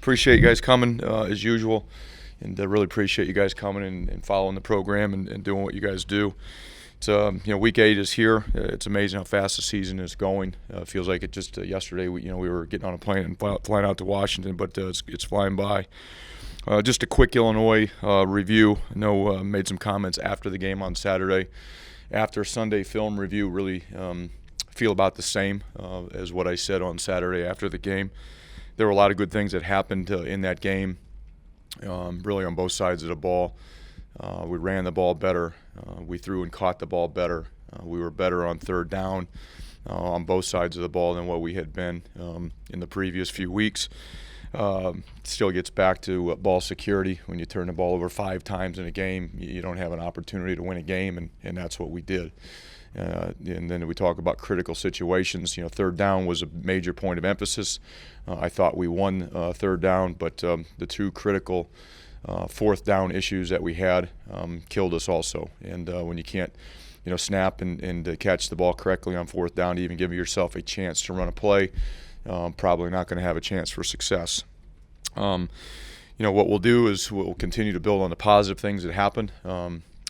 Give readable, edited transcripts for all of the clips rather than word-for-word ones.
Appreciate you guys coming as usual, and really appreciate you guys coming and following the program and doing what you guys do. It's week 8 is here. It's amazing how fast the season is going. Feels like it just yesterday. We were getting on a plane and flying out to Washington, but it's flying by. Just a quick Illinois review. I know made some comments after the game on Saturday. After Sunday film review, really feel about the same as what I said on Saturday after the game. There were a lot of good things that happened in that game, really on both sides of the ball. We ran the ball better. We threw and caught the ball better. We were better on third down on both sides of the ball than what we had been in the previous few weeks. Still gets back to ball security. When you turn the ball over 5 times in a game, you don't have an opportunity to win a game, and that's what we did. And then we talk about critical situations. Third down was a major point of emphasis. I thought we won third down, but the 2 critical fourth down issues that we had killed us also. And when you can't snap and catch the ball correctly on fourth down to even give yourself a chance to run a play, probably not going to have a chance for success. What we'll do is we'll continue to build on the positive things that happened,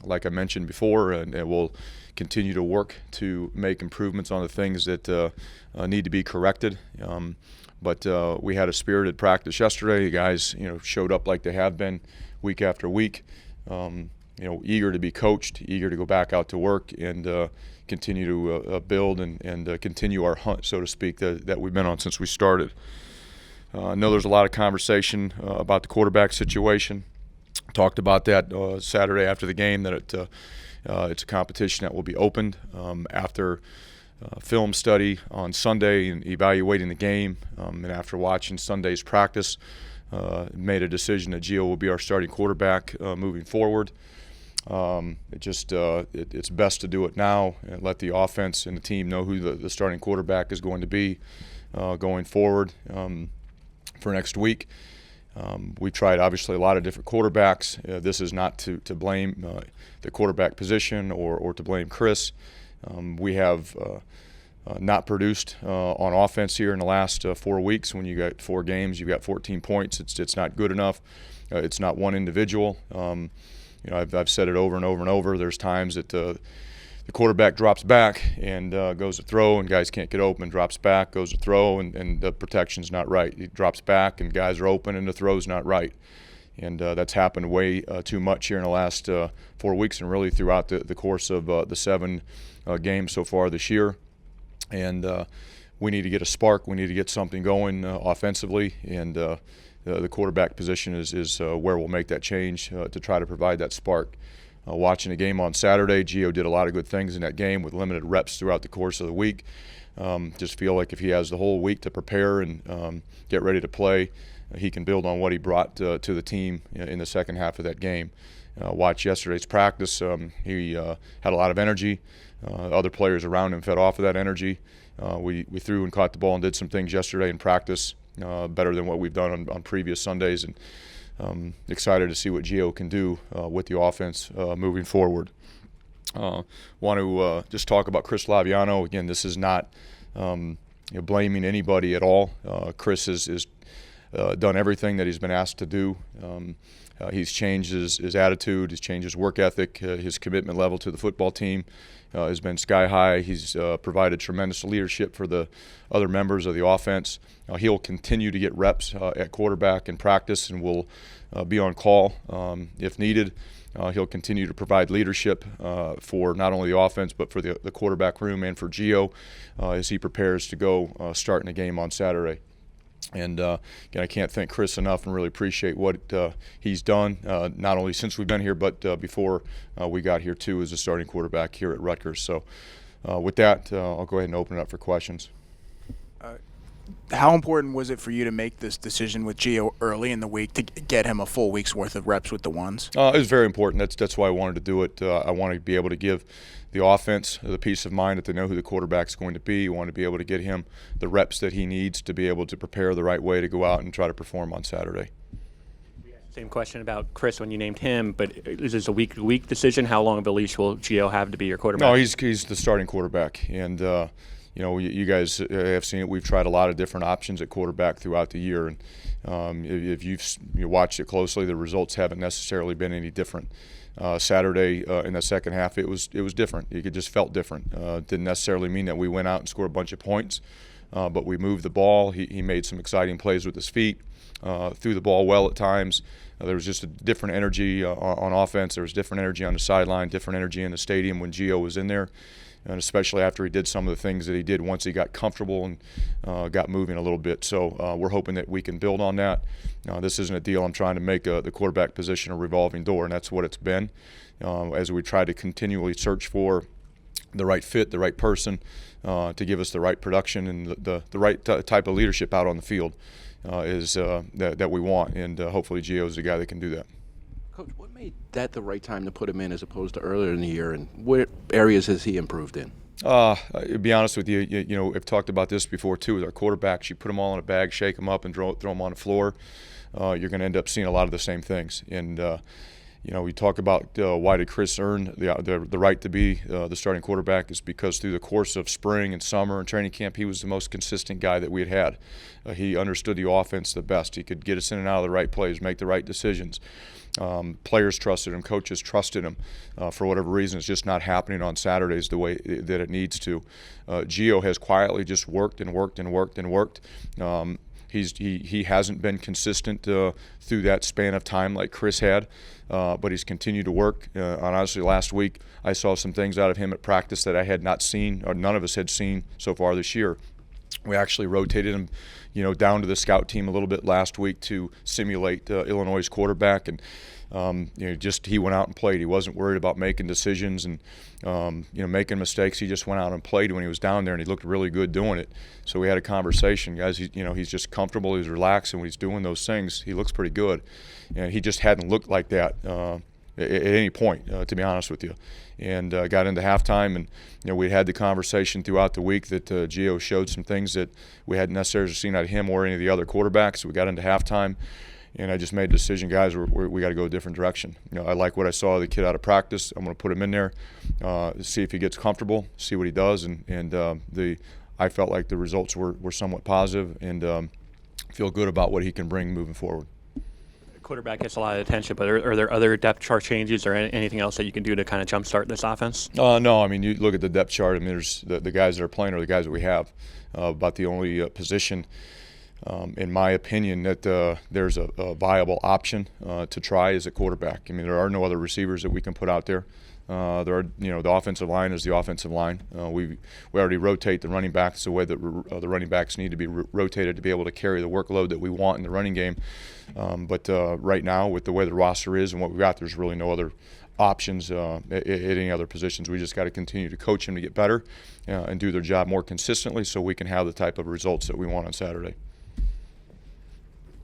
like I mentioned before, and we'll continue to work to make improvements on the things that need to be corrected. But we had a spirited practice yesterday. The guys, showed up like they have been week after week, eager to be coached, eager to go back out to work and continue to build and continue our hunt, so to speak, that we've been on since we started. I know there's a lot of conversation about the quarterback situation. Talked about that Saturday after the game, that it's a competition that will be opened after film study on Sunday and evaluating the game, and after watching Sunday's practice, made a decision that Gio will be our starting quarterback moving forward. It's best to do it now and let the offense and the team know who the starting quarterback is going to be going forward for next week. We tried obviously a lot of different quarterbacks. This is not to blame the quarterback position or to blame Chris. We have not produced on offense here in the last 4 weeks. When you got 4 games, you've got 14 points. It's not good enough. It's not one individual. I've said it over and over and over. There's times that the quarterback drops back and goes to throw, and guys can't get open. Drops back, goes to throw, and the protection's not right. He drops back, and guys are open, and the throw's not right. And that's happened way too much here in the last 4 weeks, and really throughout the course of the 7 games so far this year. And we need to get a spark. We need to get something going offensively, and the quarterback position is where we'll make that change to try to provide that spark. Watching the game on Saturday, Gio did a lot of good things in that game with limited reps throughout the course of the week. Just feel like if he has the whole week to prepare and get ready to play, he can build on what he brought to the team in the second half of that game. Watch yesterday's practice. He had a lot of energy. Other players around him fed off of that energy. We threw and caught the ball and did some things yesterday in practice better than what we've done on previous Sundays, and excited to see what Gio can do with the offense moving forward. Want to just talk about Chris Laviano. Again, this is not blaming anybody at all. Chris has done everything that he's been asked to do. He's changed his attitude, he's changed his work ethic, his commitment level to the football team has been sky high. He's provided tremendous leadership for the other members of the offense. He'll continue to get reps at quarterback in practice and will be on call if needed. He'll continue to provide leadership for not only the offense but for the quarterback room and for Gio as he prepares to go start in the game on Saturday. And again, I can't thank Chris enough and really appreciate what he's done, not only since we've been here, but before we got here too as a starting quarterback here at Rutgers. So with that, I'll go ahead and open it up for questions. How important was it for you to make this decision with Gio early in the week to get him a full week's worth of reps with the ones? It was very important. That's why I wanted to do it. I want to be able to give the offense the peace of mind that they know who the quarterback's going to be. You want to be able to get him the reps that he needs to be able to prepare the right way to go out and try to perform on Saturday. Same question about Chris when you named him, but is this a week-to-week decision? How long of a leash will Gio have to be your quarterback? No, he's the starting quarterback, and you guys have seen it. We've tried a lot of different options at quarterback throughout the year, and if you watched it closely, the results haven't necessarily been any different. Saturday in the second half, it was different. It just felt different. Didn't necessarily mean that we went out and scored a bunch of points, but we moved the ball. He made some exciting plays with his feet, threw the ball well at times. There was just a different energy on offense. There was different energy on the sideline, different energy in the stadium when Gio was in there, and especially after he did some of the things that he did once he got comfortable and got moving a little bit. So we're hoping that we can build on that. This isn't a deal I'm trying to make the quarterback position a revolving door, and that's what it's been. As we try to continually search for the right fit, the right person to give us the right production and the right type of leadership out on the field that we want, and hopefully Gio's the guy that can do that. Coach, what made that the right time to put him in as opposed to earlier in the year, and what areas has he improved in? To be honest with you, I've talked about this before too with our quarterbacks. You put them all in a bag, shake them up, and throw them on the floor. You're going to end up seeing a lot of the same things. And we talk about why did Chris earn the right to be the starting quarterback is because through the course of spring and summer and training camp, he was the most consistent guy that we had. He understood the offense the best. He could get us in and out of the right plays, make the right decisions. Players trusted him, coaches trusted him. For whatever reason, it's just not happening on Saturdays the way that it needs to. Gio has quietly just worked and worked and worked and worked. He hasn't been consistent through that span of time like Chris had, but he's continued to work. Honestly, last week I saw some things out of him at practice that I had not seen, or none of us had seen so far this year. We actually rotated him, down to the scout team a little bit last week to simulate Illinois' quarterback, and just he went out and played. He wasn't worried about making decisions and making mistakes. He just went out and played when he was down there, and he looked really good doing it. So we had a conversation, guys. He's just comfortable. He's relaxed, and when he's doing those things, he looks pretty good. And he just hadn't looked like that at any point, to be honest with you. And got into halftime, and we had the conversation throughout the week that Gio showed some things that we hadn't necessarily seen out of him or any of the other quarterbacks. We got into halftime, and I just made a decision, guys, we got to go a different direction. I like what I saw of the kid out of practice. I'm going to put him in there, see if he gets comfortable, see what he does, and I felt like the results were somewhat positive, and feel good about what he can bring moving forward. Quarterback gets a lot of attention, but are there other depth chart changes or anything else that you can do to kind of jumpstart this offense? No, I mean, you look at the depth chart. I mean, there's the guys that are playing are the guys that we have. About the only position, in my opinion, that there's a viable option to try is a quarterback. I mean, there are no other receivers that we can put out there. The offensive line is the offensive line. We already rotate the running backs the way that the running backs need to be rotated to be able to carry the workload that we want in the running game. But right now, with the way the roster is and what we've got, there's really no other options at any other positions. We just got to continue to coach them to get better and do their job more consistently so we can have the type of results that we want on Saturday.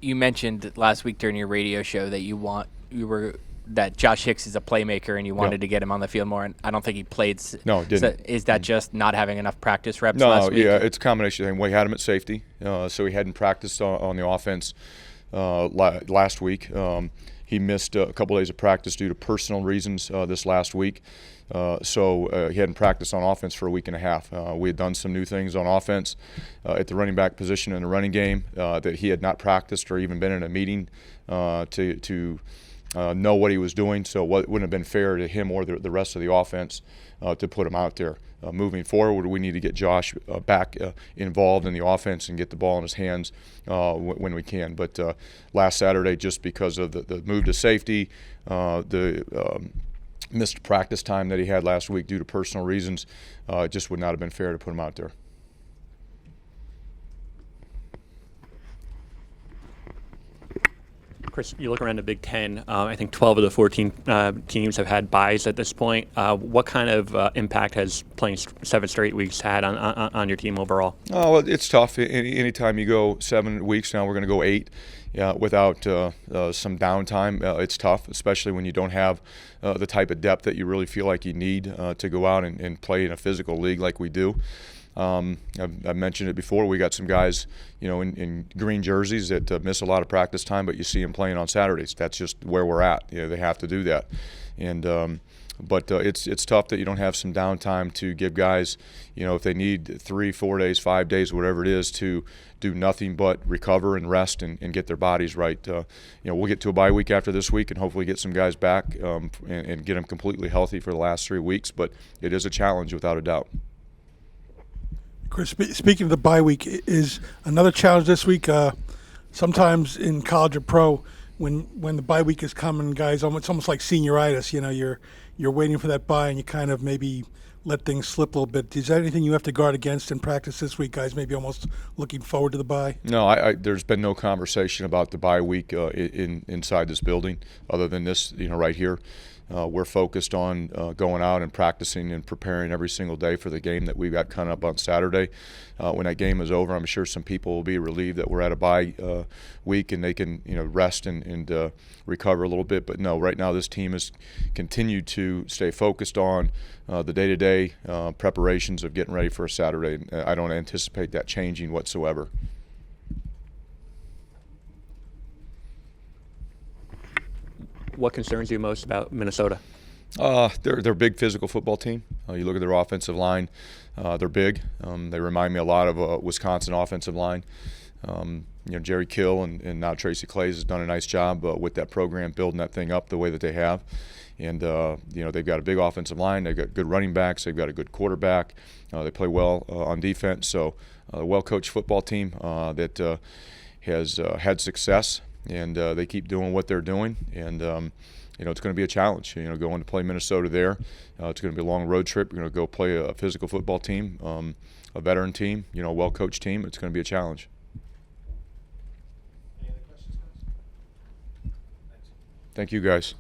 You mentioned last week during your radio show that Josh Hicks is a playmaker and you wanted to get him on the field more, and I don't think he played. No, didn't. So is that just not having enough practice reps last week? No, yeah, it's a combination thing. We had him at safety, so he hadn't practiced on the offense last week. He missed a couple days of practice due to personal reasons this last week. So he hadn't practiced on offense for a week and a half. We had done some new things on offense at the running back position in the running game that he had not practiced or even been in a meeting to know what he was doing. So it wouldn't have been fair to him or the rest of the offense to put him out there. Moving forward, we need to get Josh back involved in the offense and get the ball in his hands when we can. But last Saturday, just because of the move to safety, the missed practice time that he had last week due to personal reasons, it just would not have been fair to put him out there. Chris, you look around the Big Ten. I think 12 of the 14 teams have had byes at this point. What kind of impact has playing 7 straight weeks had on your team overall? Oh, well, it's tough. Anytime you go 7 weeks, now we're going to go 8 without some downtime. It's tough, especially when you don't have the type of depth that you really feel like you need to go out and play in a physical league like we do. I've mentioned it before. We got some guys, in green jerseys that miss a lot of practice time, but you see them playing on Saturdays. That's just where we're at. They have to do that, and But it's tough that you don't have some downtime to give guys, if they need 3, 4 days, 5 days, whatever it is, to do nothing but recover and rest and get their bodies right. We'll get to a bye week after this week and hopefully get some guys back and get them completely healthy for the last 3 weeks. But it is a challenge without a doubt. Chris, speaking of the bye week, is another challenge this week. Sometimes in college or pro, when the bye week is coming, guys, it's almost like senioritis. You're waiting for that bye and you kind of maybe let things slip a little bit. Is there anything you have to guard against in practice this week, guys? Maybe almost looking forward to the bye? No, there's been no conversation about the bye week inside this building other than this, right here. We're focused on going out and practicing and preparing every single day for the game that we've got coming up on Saturday. When that game is over, I'm sure some people will be relieved that we're at a bye week and they can rest and recover a little bit. But no, right now this team has continued to stay focused on the day-to-day preparations of getting ready for a Saturday. I don't anticipate that changing whatsoever. What concerns you most about Minnesota? They're a big physical football team. You look at their offensive line; they're big. They remind me a lot of a Wisconsin offensive line. Jerry Kill and now Tracy Clays has done a nice job with that program, building that thing up the way that they have. And they've got a big offensive line. They've got good running backs. They've got a good quarterback. They play well on defense. So a well-coached football team that has had success. And they keep doing what they're doing, and it's going to be a challenge. Going to play Minnesota there, it's going to be a long road trip. You're going to go play a physical football team, a veteran team, a well-coached team. It's going to be a challenge. Any other questions, guys? Thanks. Thank you, guys.